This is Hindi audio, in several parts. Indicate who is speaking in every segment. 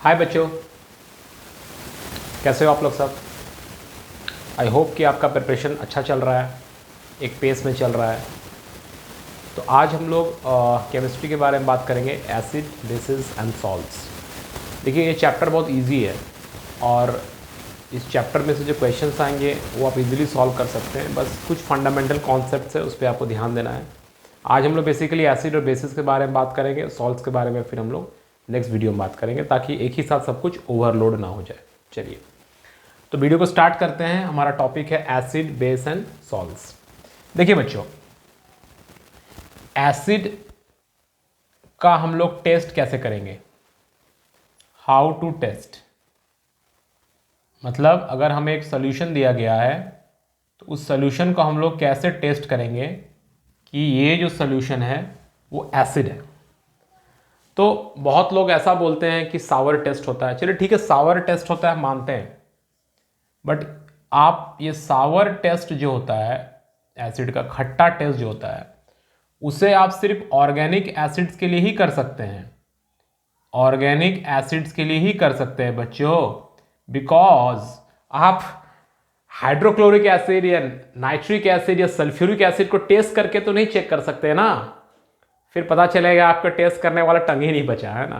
Speaker 1: हाय बच्चों, कैसे हो आप लोग सब। आई होप कि आपका प्रिपरेशन अच्छा चल रहा है, एक पेस में चल रहा है। तो आज हम लोग केमिस्ट्री के बारे में बात करेंगे, एसिड बेसिस एंड सॉल्ट्स। देखिए ये चैप्टर बहुत इजी है और इस चैप्टर में से जो क्वेश्चंस आएंगे वो आप इजीली सॉल्व कर सकते हैं। बस कुछ फंडामेंटल कॉन्सेप्ट्स है, उस पर आपको ध्यान देना है। आज हम लोग बेसिकली एसिड और बेसिस के बारे में बात करेंगे, सॉल्ट्स के बारे में फिर हम लोग नेक्स्ट वीडियो में बात करेंगे, ताकि एक ही साथ सब कुछ ओवरलोड ना हो जाए। चलिए तो वीडियो को स्टार्ट करते हैं। हमारा टॉपिक है एसिड बेस एंड सॉल्ट्स। देखिए बच्चों, एसिड का हम लोग टेस्ट कैसे करेंगे, हाउ टू टेस्ट, मतलब अगर हमें एक सोल्यूशन दिया गया है तो उस सोल्यूशन को हम लोग कैसे टेस्ट करेंगे कि ये जो सोल्यूशन है वो एसिड है। तो बहुत लोग ऐसा बोलते हैं कि सावर टेस्ट होता है। चलिए ठीक है, सावर टेस्ट होता है, मानते हैं, बट आप ये सावर टेस्ट जो होता है, एसिड का खट्टा टेस्ट जो होता है, उसे आप सिर्फ ऑर्गेनिक एसिड्स के लिए ही कर सकते हैं। ऑर्गेनिक एसिड्स के लिए ही कर सकते हैं बच्चों, बिकॉज आप हाइड्रोक्लोरिक एसिड या नाइट्रिक एसिड या सल्फ्यूरिक एसिड को टेस्ट करके तो नहीं चेक कर सकते ना। फिर पता चलेगा आपका टेस्ट करने वाला टंग ही नहीं बचा है ना।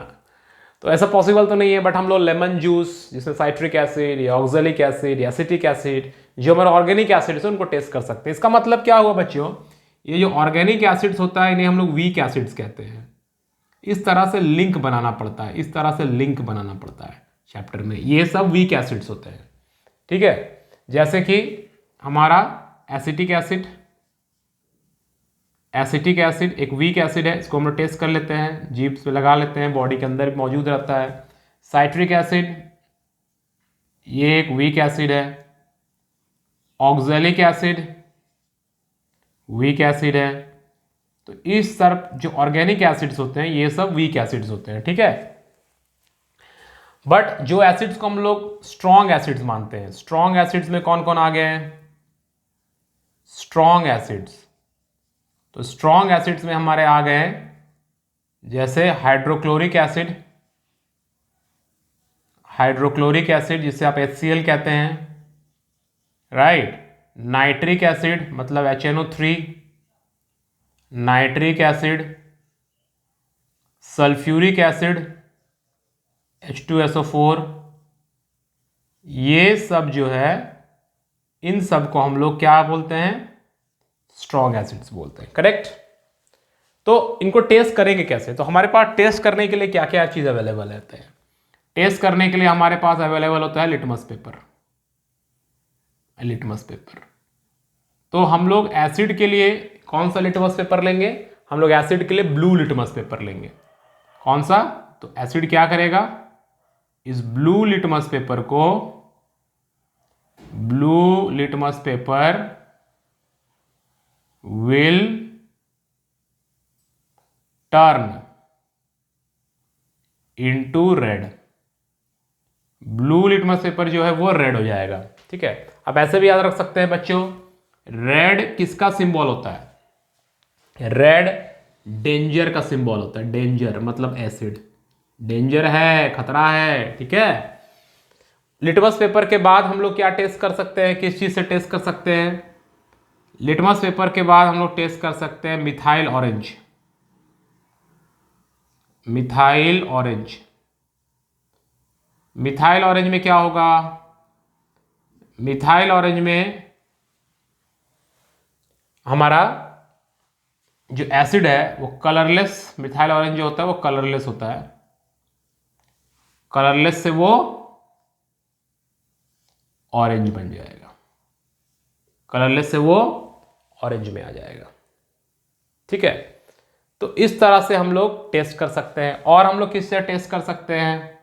Speaker 1: तो ऐसा पॉसिबल तो नहीं है। बट हम लोग लेमन जूस जिसमें साइट्रिक एसिड या ऑक्जेलिक एसिड या एसिटिक एसिड, जो हमारे ऑर्गेनिक एसिड्स हैं, उनको टेस्ट कर सकते हैं। इसका मतलब क्या हुआ बच्चों, ये जो ऑर्गेनिक एसिड्स होता है इन्हें हम लोग वीक एसिड्स कहते हैं। इस तरह से लिंक बनाना पड़ता है, इस तरह से लिंक बनाना पड़ता है चैप्टर में। ये सब वीक एसिड्स होते हैं, ठीक है। जैसे कि हमारा एसिटिक एसिड, एसिटिक एसिड एक वीक एसिड है, इसको हम लोग टेस्ट कर लेते हैं, जीभ्स पे लगा लेते हैं, बॉडी के अंदर मौजूद रहता है। साइट्रिक एसिड ये एक वीक एसिड है। ऑक्जेलिक एसिड वीक एसिड है। तो इस सब जो ऑर्गेनिक एसिड्स होते हैं ये सब वीक एसिड्स होते हैं, ठीक है। बट जो एसिड्स को हम लोग स्ट्रॉन्ग एसिड्स मानते हैं, स्ट्रॉन्ग एसिड्स में कौन कौन आ गए हैं, स्ट्रॉन्ग एसिड्स। तो स्ट्रॉन्ग एसिड्स में हमारे आ गए जैसे हाइड्रोक्लोरिक एसिड, हाइड्रोक्लोरिक एसिड जिसे आप HCl कहते हैं, राइट। नाइट्रिक एसिड मतलब HNO3, nitric acid, sulphuric acid H2SO4, ये सब जो है इन सब को हम लोग क्या बोलते हैं, स्ट्रॉन्ग एसिड्स बोलते हैं, करेक्ट। तो इनको टेस्ट करेंगे कैसे, तो हमारे पास टेस्ट करने के लिए क्या क्या चीज अवेलेबल रहते हैं। टेस्ट करने के लिए हमारे पास अवेलेबल होता है लिटमस पेपर, लिटमस पेपर। तो हम लोग एसिड के लिए कौन सा लिटमस पेपर लेंगे, हम लोग एसिड के लिए ब्लू लिटमस पेपर लेंगे। कौन सा, तो एसिड क्या करेगा, इस ब्लू लिटमस पेपर को, blue litmus paper will turn into red. Blue litmus paper जो है वो रेड हो जाएगा, ठीक है। अब ऐसे भी याद रख सकते हैं बच्चों, रेड किसका सिंबल होता है, रेड डेंजर का सिंबल होता है। डेंजर मतलब एसिड, डेंजर है, खतरा है, ठीक है। लिटमस पेपर के बाद हम लोग क्या टेस्ट कर सकते हैं, किस चीज से टेस्ट कर सकते हैं, लिटमस पेपर के बाद हम लोग टेस्ट कर सकते हैं methyl orange, methyl orange. Methyl orange में क्या होगा, मिथाइल ऑरेंज में हमारा जो एसिड है वो कलरलेस, मिथाइल ऑरेंज जो होता है वो कलरलेस होता है, कलरलेस से वो ऑरेंज बन जाएगा, कलरलेस से वो ऑरेंज में आ जाएगा, ठीक है। तो इस तरह से हम लोग टेस्ट कर सकते हैं। और हम लोग किससे टेस्ट कर सकते हैं,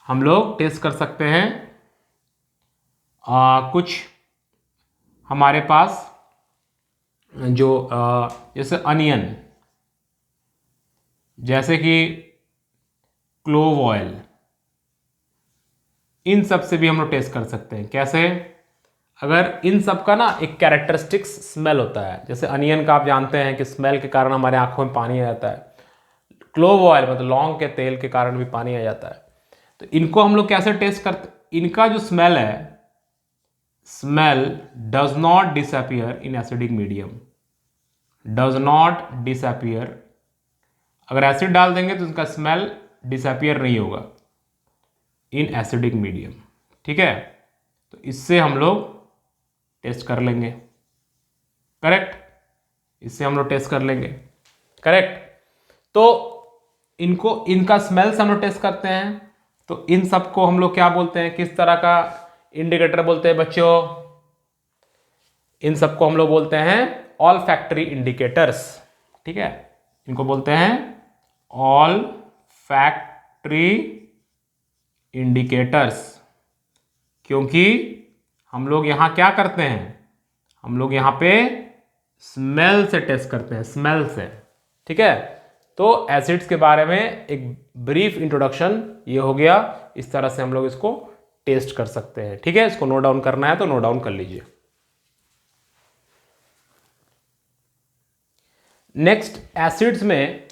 Speaker 1: हम लोग टेस्ट कर सकते हैं कुछ हमारे पास जो जैसे अनियन, जैसे कि क्लोव ऑयल, इन सब से भी हम लोग टेस्ट कर सकते हैं। कैसे, अगर इन सब का ना एक कैरेक्टरिस्टिक्स स्मेल होता है, जैसे अनियन का आप जानते हैं कि स्मेल के कारण हमारे आंखों में पानी आ जाता है। क्लोव ऑयल मतलब लौंग के तेल के कारण भी पानी आ जाता है। तो इनको हम लोग कैसे टेस्ट करते, इनका जो स्मेल है, smell does not disappear in acidic medium, does not disappear. अगर एसिड डाल देंगे तो इसका स्मेल डिसअपियर नहीं होगा इन एसिडिक मीडियम। ठीक है, तो इससे हम लोग टेस्ट कर लेंगे। करेक्ट, इससे हम लोग टेस्ट कर लेंगे। करेक्ट, तो इनको, इनका स्मेल से हम लोग टेस्ट करते हैं। तो इन सब को हम लोग क्या बोलते हैं, किस तरह का इंडिकेटर बोलते हैं बच्चों? इन सबको हम लोग बोलते हैं ऑल फैक्ट्री इंडिकेटर्स। ठीक है, इनको बोलते हैं ऑल फैक्ट्री इंडिकेटर्स, क्योंकि हम लोग यहां क्या करते हैं, हम लोग यहां पे स्मेल से टेस्ट करते हैं, स्मेल से। ठीक है, तो एसिड्स के बारे में एक ब्रीफ इंट्रोडक्शन ये हो गया। इस तरह से हम लोग इसको टेस्ट कर सकते हैं। ठीक है, इसको नोट डाउन करना है तो नोट डाउन कर लीजिए। नेक्स्ट, एसिड्स में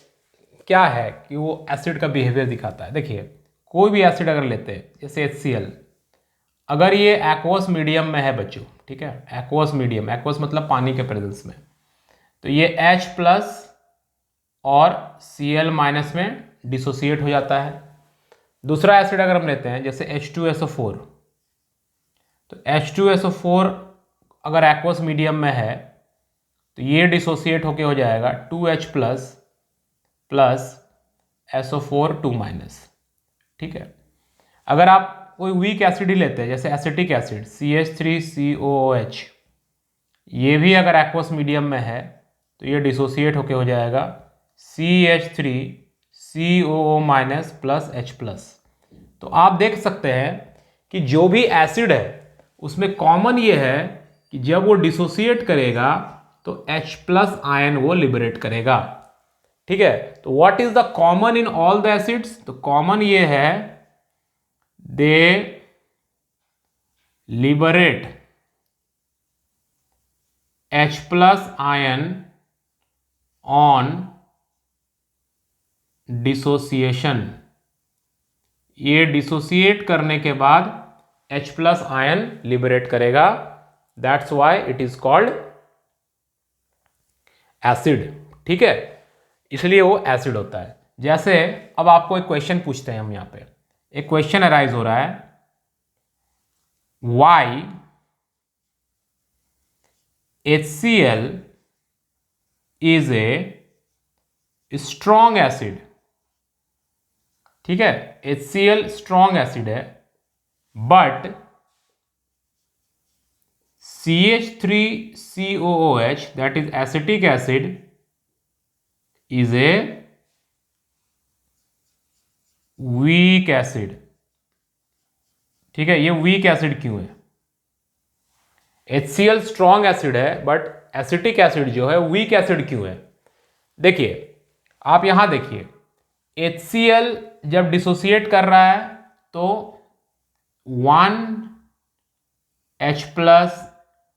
Speaker 1: क्या है कि वो एसिड का बिहेवियर दिखाता है। देखिए, कोई भी एसिड अगर लेते हैं जैसे HCl, अगर ये एक्वस मीडियम में है बच्चों, ठीक है, एक्वस मीडियम, एक्वस मतलब पानी के प्रेजेंस में, तो ये H+ और Cl- में डिसोसिएट हो जाता है। दूसरा एसिड अगर हम लेते हैं जैसे H2SO4, तो H2SO4 अगर एक्वस मीडियम में है तो ये डिसोसिएट होके हो जाएगा 2H+ प्लस SO4 2-। ठीक है, अगर आप कोई वीक एसिड ही लेते हैं जैसे एसिटिक एसिड CH3COOH, ये भी अगर एक्वस मीडियम में है तो ये डिसोसिएट होके हो जाएगा CH3COO- प्लस H+। तो आप देख सकते हैं कि जो भी एसिड है उसमें कॉमन ये है कि जब वो डिसोसिएट करेगा तो H+ आयन वो लिबरेट करेगा। ठीक है, तो what is the common in all the acids? तो कॉमन ये है, they liberate H+ ion on dissociation. ये डिसोसिएट करने के बाद H+ आयन लिबरेट करेगा, that's why it is called acid. ठीक है, इसलिए वो एसिड होता है। जैसे अब आपको एक क्वेश्चन पूछते हैं, हम यहां पे एक क्वेश्चन अराइज हो रहा है, why HCl is a strong acid. ठीक है, HCl स्ट्रॉन्ग एसिड है, but CH3COOH that is acetic acid is a weak acid. ठीक है, ये वीक एसिड क्यों है? HCl स्ट्रॉन्ग एसिड है बट एसिटिक एसिड जो है वीक एसिड क्यों है? देखिए, आप यहां देखिए, HCl जब डिसोसिएट कर रहा है तो 1H+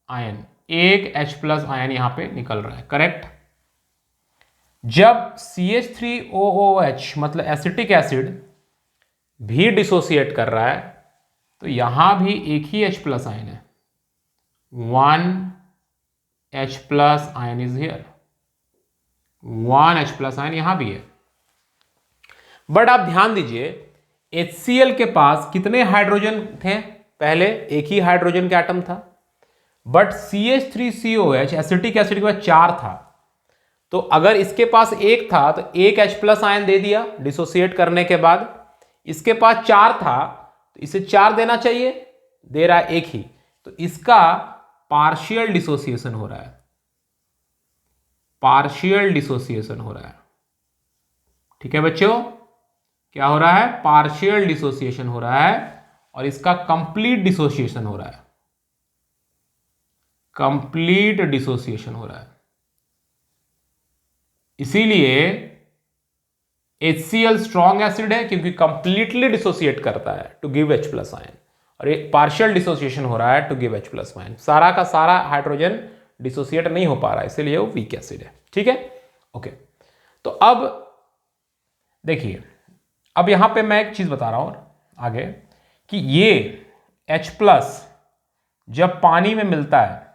Speaker 1: आयन, एक H+ आयन यहां पे निकल रहा है। करेक्ट, जब CH3OOH मतलब एसिटिक एसिड भी डिसोसिएट कर रहा है तो यहां भी एक ही H+ आयन है, 1H+ ion is here, 1H+ ion यहां भी है। बट आप ध्यान दीजिए, HCl के पास कितने हाइड्रोजन थे? पहले एक ही हाइड्रोजन का एटम था, बट CH3COH एसिटिक एसिड के पास 4 था। तो अगर इसके पास एक था तो एक H+ आयन दे दिया डिसोसिएट करने के बाद, इसके पास 4 था तो इसे 4 देना चाहिए, दे रहा है एक ही, तो इसका पार्शियल डिसोसिएशन हो रहा है, पार्शियल डिसोसिएशन हो रहा है। ठीक है बच्चों, क्या हो रहा है? पार्शियल डिसोसिएशन हो रहा है, और इसका कंप्लीट डिसोसिएशन हो रहा है, कंप्लीट डिसोसिएशन हो रहा है। इसीलिए HCl स्ट्रॉन्ग एसिड है क्योंकि कंप्लीटली डिसोसिएट करता है टू गिव H+ आयन, और एक पार्शियल डिसोसिएशन हो रहा है टू गिव H+ आयन। सारा का सारा हाइड्रोजन डिसोसिएट नहीं हो पा रहा है, इसीलिए वो वीक एसिड है। ठीक है, ओके। तो अब देखिए अब यहां पे मैं एक चीज बता रहा हूं आगे कि ये H+ जब पानी में मिलता है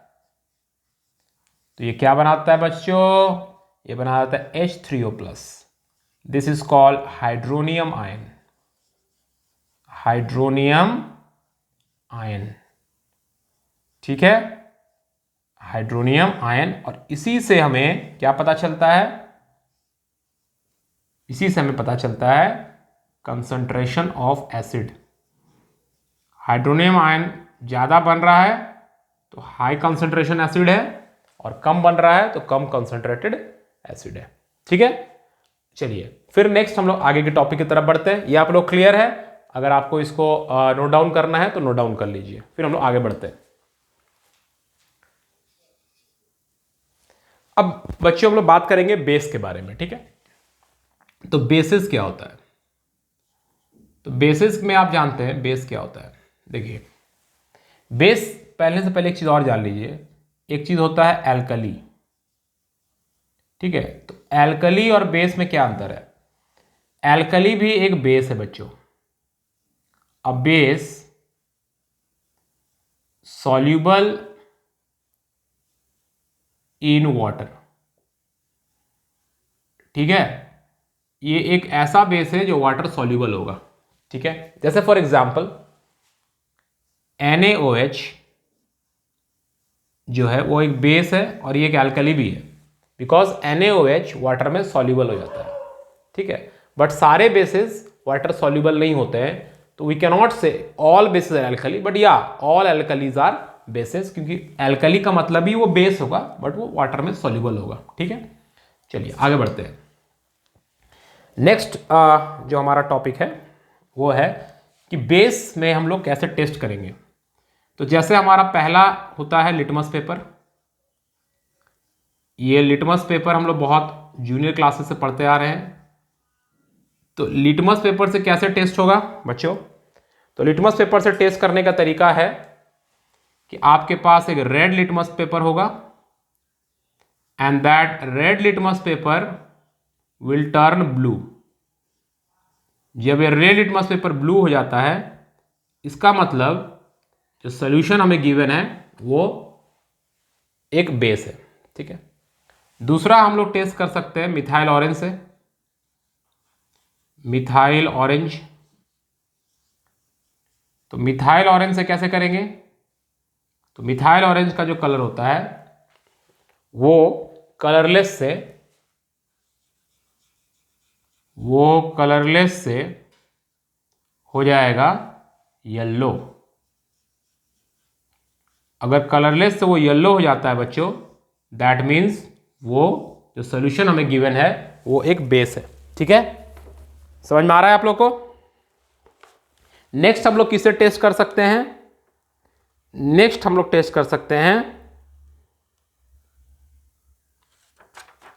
Speaker 1: तो ये क्या बनाता है बच्चों, ये बनाता है H3O+। This is called hydronium ion, hydronium ion, ठीक है, हाइड्रोनियम आयन। और इसी से हमें क्या पता चलता है, इसी से हमें पता चलता है concentration of acid. Hydronium ion ज्यादा बन रहा है तो हाई कंसंट्रेशन एसिड है, और कम बन रहा है तो कम कंसंट्रेटेड एसिड है, ठीक है। चलिए फिर नेक्स्ट हम लोग आगे के टॉपिक की तरफ बढ़ते हैं। ये आप लोग क्लियर है? अगर आपको इसको नोट डाउन करना है तो नोट डाउन कर लीजिए, फिर हम लोग आगे बढ़ते हैं। अब बच्चों हम लोग बात करेंगे बेस के बारे में, ठीक है। तो बेसिस क्या होता है, तो बेसिस में आप जानते हैं बेस क्या होता है। देखिए बेस, पहले से पहले एक चीज और जान लीजिए, एक चीज होता है एल्कली, ठीक है। तो एल्कली और बेस में क्या अंतर है, एल्कली भी एक बेस है बच्चों। अब बेस सॉल्यूबल इन वाटर, ठीक है, ये एक ऐसा बेस है जो वाटर सॉल्यूबल होगा, ठीक है। जैसे फॉर एग्जांपल NaOH जो है वो एक बेस है और ये एक एल्कली भी है, बिकॉज NaOH वाटर में सॉल्यूबल हो जाता है, ठीक है। बट सारे बेसिस वाटर सॉल्यूबल नहीं होते हैं, तो we can not say all bases are alkali, but या ऑल एल्कलीज आर बेसिस, क्योंकि एल्कली का मतलब ही वो बेस होगा बट वो वाटर में सॉल्यूबल होगा, ठीक है। चलिए आगे बढ़ते हैं। नेक्स्ट जो हमारा टॉपिक है वो है कि बेस में हम लोग कैसे टेस्ट करेंगे। तो जैसे हमारा पहला होता है लिटमस पेपर। ये लिटमस पेपर हम लोग बहुत जूनियर क्लासेस से पढ़ते आ रहे हैं। तो लिटमस पेपर से कैसे टेस्ट होगा बच्चों, तो लिटमस पेपर से टेस्ट करने का तरीका है कि आपके पास एक रेड लिटमस पेपर होगा, and that red litmus paper will turn blue. जब ये रेड लिटमस पेपर ब्लू हो जाता है, इसका मतलब जो सोल्यूशन हमें गिवन है वो एक बेस है, ठीक है। दूसरा हम लोग टेस्ट कर सकते हैं मिथाइल ऑरेंज से, मिथाइल ऑरेंज। तो मिथाइल ऑरेंज से कैसे करेंगे, तो मिथाइल ऑरेंज का जो कलर होता है वो कलरलेस से हो जाएगा येलो। अगर कलरलेस से वो येलो हो जाता है बच्चों, दैट मीन्स वो जो सोल्यूशन हमें गिवन है वो एक बेस है, ठीक है। समझ में आ रहा है आप लोग को? नेक्स्ट हम लोग किसे टेस्ट कर सकते हैं, नेक्स्ट हम लोग टेस्ट कर सकते हैं,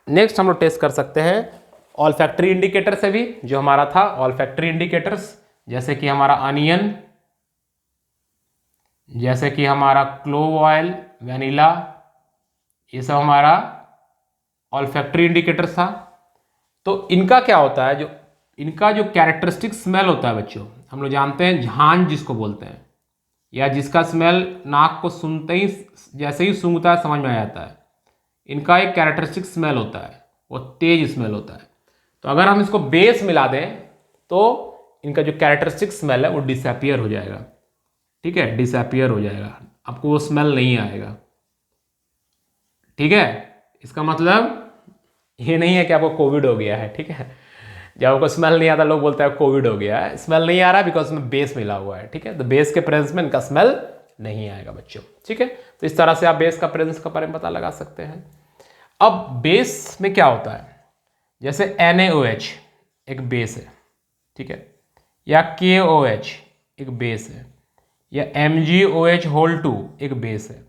Speaker 1: नेक्स्ट हम लोग टेस्ट कर सकते हैं ऑल्फैक्टरी इंडिकेटर से भी, जो हमारा था ऑल्फैक्टरी इंडिकेटर्स, जैसे कि हमारा अनियन, जैसे कि हमारा क्लोव ऑयल, वैनिला, ये सब हमारा ऑल्फैक्टरी इंडिकेटर्स था। तो इनका क्या होता है, जो इनका जो कैरेक्टरिस्टिक स्मेल होता है बच्चों, हम लोग जानते हैं झांझ जिसको बोलते हैं, या जिसका स्मेल नाक को सुनते ही जैसे ही सूंघता है समझ में आ जाता है, इनका एक कैरेक्टरिस्टिक स्मेल होता है, वो तेज स्मेल होता है। तो अगर हम इसको बेस मिला दें तो इनका जो कैरेक्टरिस्टिक स्मेल है वो डिसअपियर हो जाएगा, ठीक है, डिसअपियर हो जाएगा, आपको वो स्मेल नहीं आएगा, ठीक है। इसका मतलब ये नहीं है कि आपको कोविड हो गया है, ठीक है। जब आपको स्मेल नहीं आता लोग बोलते हैं कोविड हो गया है, स्मेल नहीं आ रहा बिकॉज में बेस मिला हुआ है, ठीक है। तो बेस के प्रेजेंस में इनका स्मेल नहीं आएगा बच्चों, ठीक है। तो इस तरह से आप बेस का प्रेजेंस का बारे में पता लगा सकते हैं। अब बेस में क्या होता है, जैसे NaOH एक बेस है, ठीक है, या KOH एक बेस है, या MgOH2 एक बेस है।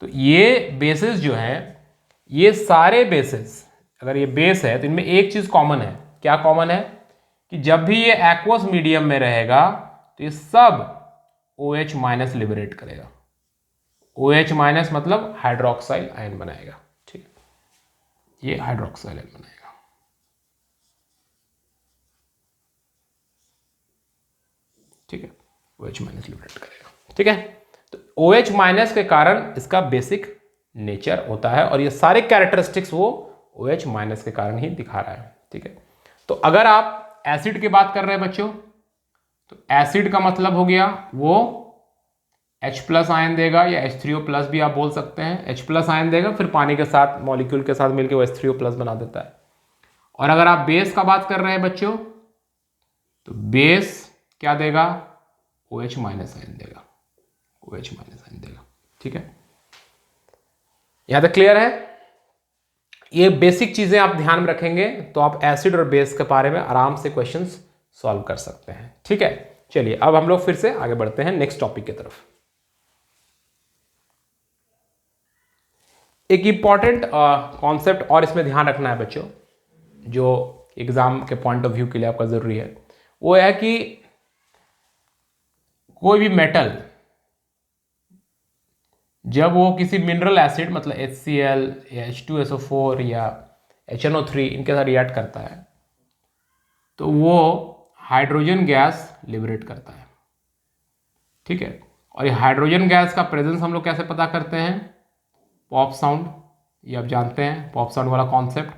Speaker 1: तो ये बेसिस जो है, ये सारे बेसिस, अगर ये बेस है तो इनमें एक चीज कॉमन है। क्या कॉमन है, कि जब भी ये एक्वस मीडियम में रहेगा तो ये सब OH- लिबरेट करेगा। OH- मतलब हाइड्रोक्साइल आयन बनाएगा, ठीक है, ये हाइड्रोक्साइल आयन बनाएगा। ठीक है, OH माइनस लिबरेट करेगा। ठीक है, तो OH माइनस के कारण इसका बेसिक नेचर होता है और ये सारे कैरेक्टरिस्टिक्स वो OH माइनस के कारण ही दिखा रहा है। ठीक है, तो अगर आप एसिड की बात कर रहे हैं बच्चों, तो एसिड का मतलब हो गया वो H प्लस आयन देगा, या H3O प्लस भी आप बोल सकते हैं। H प्लस आयन देगा, फिर पानी के साथ मॉलिक्यूल के साथ मिलकर वो H3O प्लस बना देता है। और अगर आप बेस का बात कर रहे हैं बच्चों, तो बेस क्या देगा, OH माइनस आयन देगा, OH माइनस आयन देगा। ठीक है, यहां तक क्लियर है? ये बेसिक चीजें आप ध्यान में रखेंगे तो आप एसिड और बेस के बारे में आराम से क्वेश्चंस सॉल्व कर सकते हैं। ठीक है, चलिए अब हम लोग फिर से आगे बढ़ते हैं नेक्स्ट टॉपिक की तरफ। एक इंपॉर्टेंट कॉन्सेप्ट और इसमें ध्यान रखना है बच्चों, जो एग्जाम के पॉइंट ऑफ व्यू के लिए आपका जरूरी है, वो है कि कोई भी मेटल जब वो किसी मिनरल एसिड मतलब HCl या H2SO4 या HNO3 इनके साथ रिएक्ट करता है तो वो हाइड्रोजन गैस लिबरेट करता है। ठीक है, और ये हाइड्रोजन गैस का प्रेजेंस हम लोग कैसे पता करते हैं, पॉप साउंड, ये आप जानते हैं पॉप साउंड वाला कॉन्सेप्ट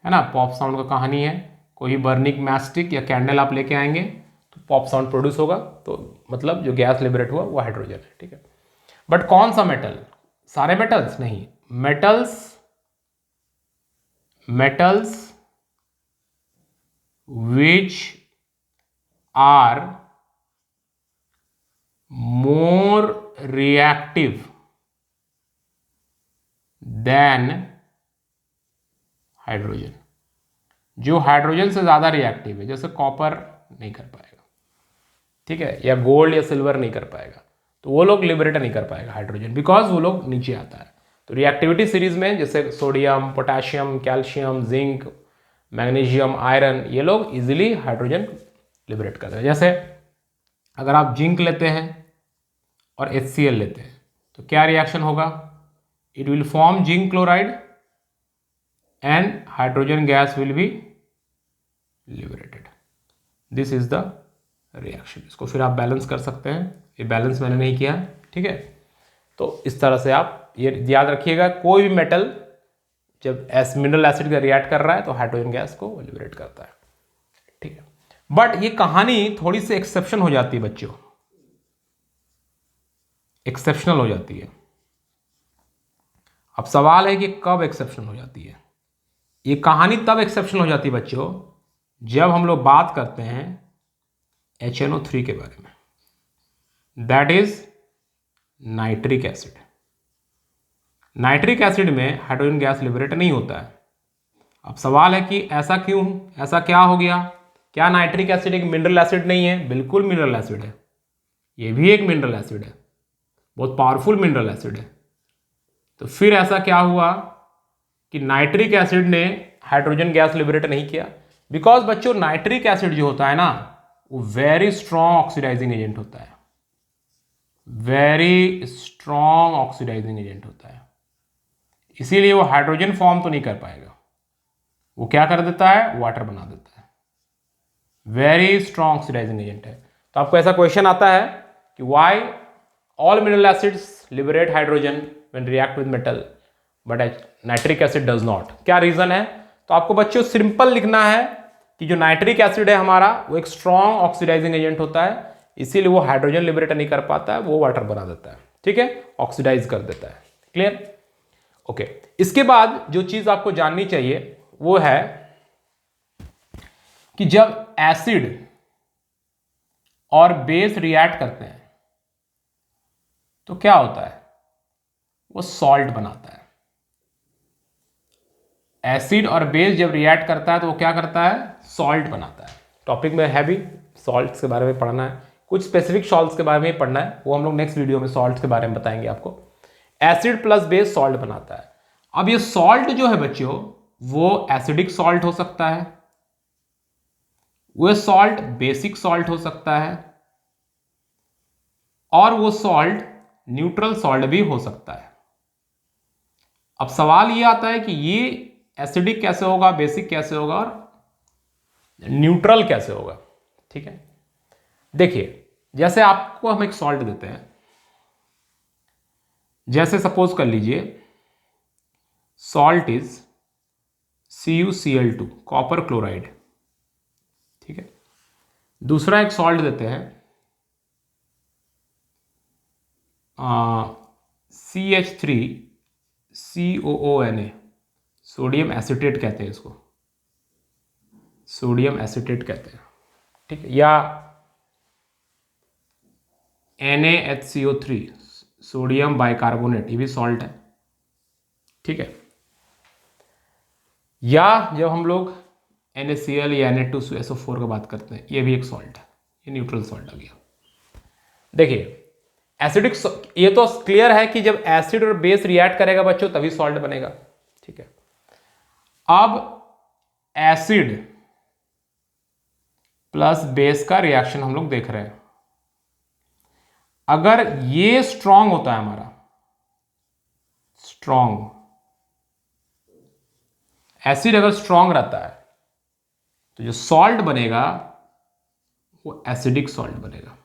Speaker 1: है ना। पॉप साउंड का कहानी है, कोई बर्निंग मैस्टिक या कैंडल आप लेके आएंगे तो पॉप साउंड प्रोड्यूस होगा, तो मतलब जो गैस लिबरेट हुआ वो हाइड्रोजन है। ठीक है, बट कौन सा मेटल, सारे मेटल्स नहीं, metals which are more reactive than hydrogen, जो हाइड्रोजन से ज्यादा रिएक्टिव है, जैसे कॉपर नहीं कर पाएगा, ठीक है, या गोल्ड या सिल्वर नहीं कर पाएगा, तो वो लोग लिबरेट नहीं कर पाएगा हाइड्रोजन, बिकॉज वो लोग नीचे आता है। तो रिएक्टिविटी सीरीज में जैसे sodium, potassium, calcium, zinc, magnesium, iron, ये लोग इजीली हाइड्रोजन लिबरेट करते हैं। जैसे अगर आप जिंक लेते हैं और HCl लेते हैं तो क्या रिएक्शन होगा, it will form zinc chloride and hydrogen gas will be liberated. This is the reaction. इसको फिर आप बैलेंस कर सकते हैं, ये बैलेंस मैंने नहीं किया, ठीक है। तो इस तरह से आप ये याद रखिएगा, कोई भी मेटल जब मिनरल एसिड का रिएक्ट कर रहा है तो हाइड्रोजन गैस को लिबरेट करता है, ठीक है। बट ये कहानी थोड़ी सी एक्सेप्शन हो जाती है बच्चों, एक्सेप्शनल हो जाती है। अब सवाल है कि कब एक्सेप्शन हो जाती है। ये कहानी तब एक्सेप्शन हो जाती है बच्चों जब हम लोग बात करते हैं HNO3 के बारे में, that is nitric acid. Nitric acid में हाइड्रोजन गैस लिबरेट नहीं होता है। अब सवाल है कि ऐसा क्यों, ऐसा क्या हो गया, क्या नाइट्रिक एसिड एक मिनरल एसिड नहीं है? बिल्कुल मिनरल एसिड है, ये भी एक मिनरल एसिड है, बहुत पावरफुल मिनरल एसिड है। तो फिर ऐसा क्या हुआ कि नाइट्रिक एसिड ने हाइड्रोजन गैस लिबरेट नहीं किया? बिकॉज बच्चों नाइट्रिक एसिड जो होता है ना, वो वेरी स्ट्रॉन्ग ऑक्सीडाइजिंग एजेंट होता है, वेरी स्ट्रॉन्ग ऑक्सीडाइजिंग एजेंट होता है, इसीलिए वो हाइड्रोजन फॉर्म तो नहीं कर पाएगा, वो क्या कर देता है, वाटर बना देता है। वेरी स्ट्रॉन्ग ऑक्सीडाइजिंग एजेंट है। तो आपको ऐसा क्वेश्चन आता है कि why all mineral acids liberate hydrogen when react with metal but nitric acid does not, क्या रीजन है? तो आपको बच्चों सिंपल लिखना है कि जो नाइट्रिक एसिड है हमारा, वो एक स्ट्रॉन्ग ऑक्सीडाइजिंग एजेंट होता है, इसीलिए वो हाइड्रोजन लिबरेट नहीं कर पाता है, वो वाटर बना देता है, ठीक है, ऑक्सीडाइज कर देता है। क्लियर? ओके। इसके बाद जो चीज आपको जाननी चाहिए वो है कि जब एसिड और बेस रिएक्ट करते हैं तो क्या होता है, वो सॉल्ट बनाता है। एसिड और बेस जब रिएक्ट करता है तो वो क्या करता है, सॉल्ट बनाता है। टॉपिक में है भी सॉल्ट्स के बारे में पढ़ना है, कुछ स्पेसिफिक सॉल्ट्स के बारे में पढ़ना है, वो हम लोग नेक्स्ट वीडियो में सॉल्ट्स के बारे में बताएंगे आपको। एसिड प्लस बेस सॉल्ट बनाता है। अब ये सॉल्ट जो है बच्चों, वो एसिडिक सॉल्ट हो सकता है, वो सॉल्ट बेसिक सॉल्ट हो सकता है, और वो सॉल्ट न्यूट्रल सॉल्ट भी हो सकता है। अब सवाल ये आता है कि ये एसिडिक कैसे होगा, बेसिक कैसे होगा और न्यूट्रल कैसे होगा, ठीक है। देखिए जैसे आपको हम एक सॉल्ट देते हैं, जैसे सपोज कर लीजिए salt is CuCl2 copper chloride, ठीक है। दूसरा एक सॉल्ट देते हैं CH3COONA, सोडियम एसिटेट कहते हैं इसको, सोडियम एसिटेट कहते हैं, ठीक है। या NaHCO3 सोडियम बाइकार्बोनेट, ये भी सॉल्ट है, ठीक है। या जब हम लोग NaCl या Na2SO4 की बात करते हैं, ये भी एक सॉल्ट है, ये न्यूट्रल सॉल्ट आ गया। देखिए एसिडिक, ये तो क्लियर है कि जब एसिड और बेस रिएक्ट करेगा बच्चों तभी सॉल्ट बनेगा, ठीक है। अब एसिड प्लस बेस का रिएक्शन हम लोग देख रहे हैं। अगर ये स्ट्रांग होता है हमारा, स्ट्रांग एसिड अगर स्ट्रांग रहता है तो जो सॉल्ट बनेगा वो एसिडिक सॉल्ट बनेगा।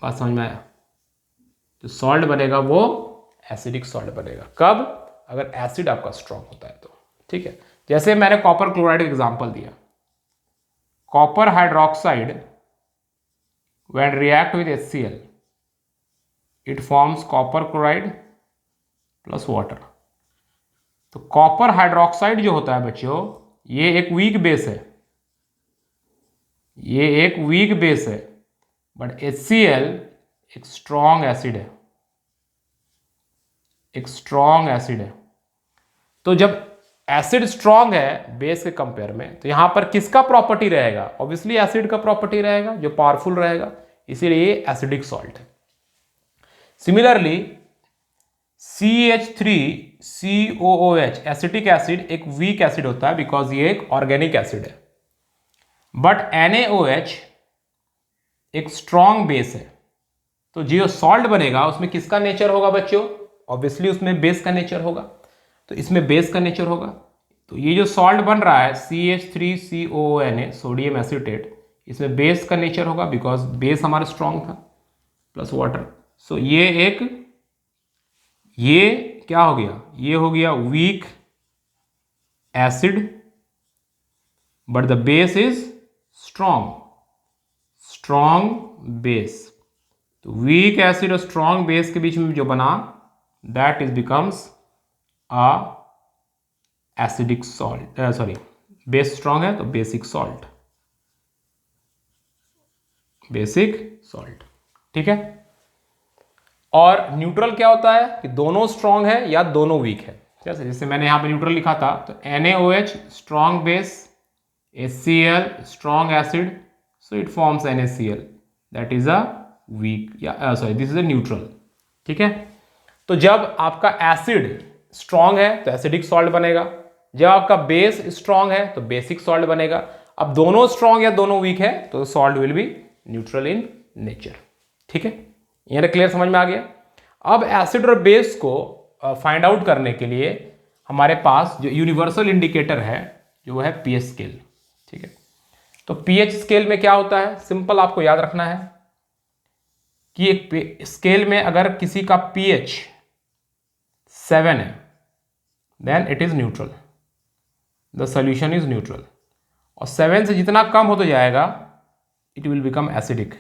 Speaker 1: बात समझ में आया? जो सॉल्ट बनेगा वो एसिडिक सॉल्ट बनेगा। कब? अगर एसिड आपका स्ट्रांग होता है तो, ठीक है। जैसे मैंने कॉपर क्लोराइड का एग्जांपल दिया, copper hydroxide when react with HCl it forms copper chloride plus water. तो कॉपर हाइड्रोक्साइड जो होता है बच्चों, ये एक वीक बेस है, ये एक वीक बेस है, बट HCl एक स्ट्रॉन्ग एसिड है, एक स्ट्रॉन्ग एसिड है। तो जब एसिड स्ट्रॉन्ग है बेस के कंपेयर में, तो यहां पर किसका प्रॉपर्टी रहेगा? ऑब्वियसली एसिड का प्रॉपर्टी रहेगा, जो पावरफुल रहेगा, इसीलिए एसिडिक सॉल्ट है। सिमिलरली CH3COOH एसिटिक एसिड एक वीक एसिड होता है बिकॉज ये एक ऑर्गेनिक एसिड है, बट NaOH एक स्ट्रॉन्ग बेस है। तो जो सॉल्ट बनेगा उसमें किसका नेचर होगा बच्चों? ऑब्वियसली उसमें बेस का नेचर होगा, तो इसमें बेस का नेचर होगा। तो ये जो सॉल्ट बन रहा है CH3COONA सोडियम एसिटेट, इसमें बेस का नेचर होगा बिकॉज बेस हमारा स्ट्रॉन्ग था प्लस वाटर। सो ये क्या हो गया? ये हो गया weak acid but the base is strong, strong base. तो वीक एसिड और स्ट्रॉन्ग बेस के बीच में जो बना, that is becomes a acidic salt, sorry base strong है तो बेसिक सॉल्ट, बेसिक सॉल्ट, ठीक है। और न्यूट्रल क्या होता है कि दोनों स्ट्रॉन्ग है या दोनों वीक है। जैसे जैसे मैंने यहां पे न्यूट्रल लिखा था, तो NaOH strong base, HCl strong acid, so it forms NaCl, that is a weak, या sorry this is a neutral, ठीक है। तो जब आपका एसिड स्ट्रॉन्ग है तो एसिडिक सॉल्ट बनेगा, जब आपका बेस स्ट्रॉन्ग है तो बेसिक सॉल्ट बनेगा। अब दोनों स्ट्रॉन्ग या दोनों वीक है तो salt will be neutral in nature, ठीक है। ये क्लियर, समझ में आ गया? अब एसिड और बेस को फाइंड आउट करने के लिए हमारे पास जो यूनिवर्सल इंडिकेटर है जो है pH स्केल, ठीक है। तो pH स्केल में क्या होता है? सिंपल आपको याद रखना है कि एक स्केल में अगर किसी का pH 7 है then it is neutral, the solution is neutral. और 7 से जितना कम होता जाएगा इट विल बिकम एसिडिक,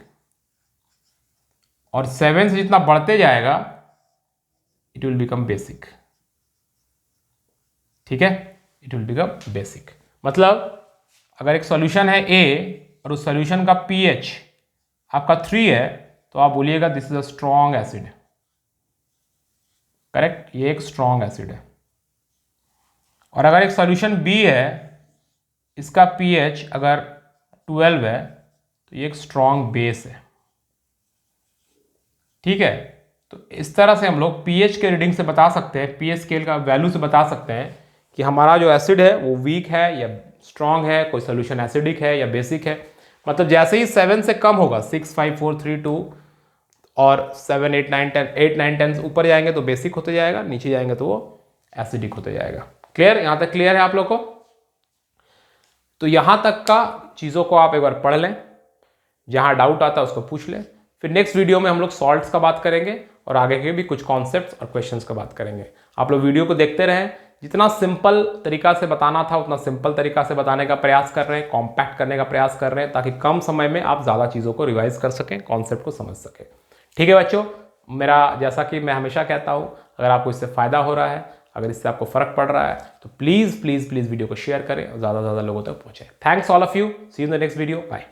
Speaker 1: और 7 से जितना बढ़ते जाएगा इट विल बिकम बेसिक, ठीक है। इट विल बिकम बेसिक मतलब अगर एक सॉल्यूशन है A और उस सॉल्यूशन का pH आपका 3 है तो आप बोलिएगा this is a strong acid, correct, ये एक स्ट्रॉन्ग एसिड है। और अगर एक सॉल्यूशन B है, इसका pH अगर 12 है तो ये एक स्ट्रॉन्ग बेस है, ठीक है। तो इस तरह से हम लोग pH के रीडिंग से बता सकते हैं, pH स्केल का वैल्यू से बता सकते हैं कि हमारा जो एसिड है वो वीक है या स्ट्रॉन्ग है, कोई सोल्यूशन एसिडिक है या बेसिक है। मतलब जैसे ही 7 से कम होगा, 6, 5, 4, 3, 2 और 7, 8, 9, 10, 8, 9, 10 ऊपर जाएंगे तो बेसिक होते जाएगा, नीचे जाएंगे तो वो एसिडिक होते जाएगा। क्लियर? यहां तक क्लियर है आप लोग को? तो यहाँ तक का चीज़ों को आप एक बार पढ़ लें, जहाँ डाउट आता है उसको पूछ लें। फिर नेक्स्ट वीडियो में हम लोग सॉल्ट्स का बात करेंगे और आगे के भी कुछ कॉन्सेप्ट्स और क्वेश्चंस का बात करेंगे। आप लोग वीडियो को देखते रहें, जितना सिंपल तरीका से बताना था उतना सिंपल तरीका से बताने का प्रयास कर रहे हैं, कॉम्पैक्ट करने का प्रयास कर रहे हैं, ताकि कम समय में आप ज़्यादा चीज़ों को रिवाइज कर सकें, कॉन्सेप्ट को समझ सकें। ठीक है बच्चों, मेरा जैसा कि मैं हमेशा कहता हूँ, अगर आपको इससे फ़ायदा हो रहा है, अगर इससे आपको फ़र्क पड़ रहा है, तो प्लीज़ प्लीज़ प्लीज़ वीडियो को शेयर करें और ज़्यादा से ज़्यादा लोगों तक पहुँचाएं। Thanks all of you, see you in the next video, bye.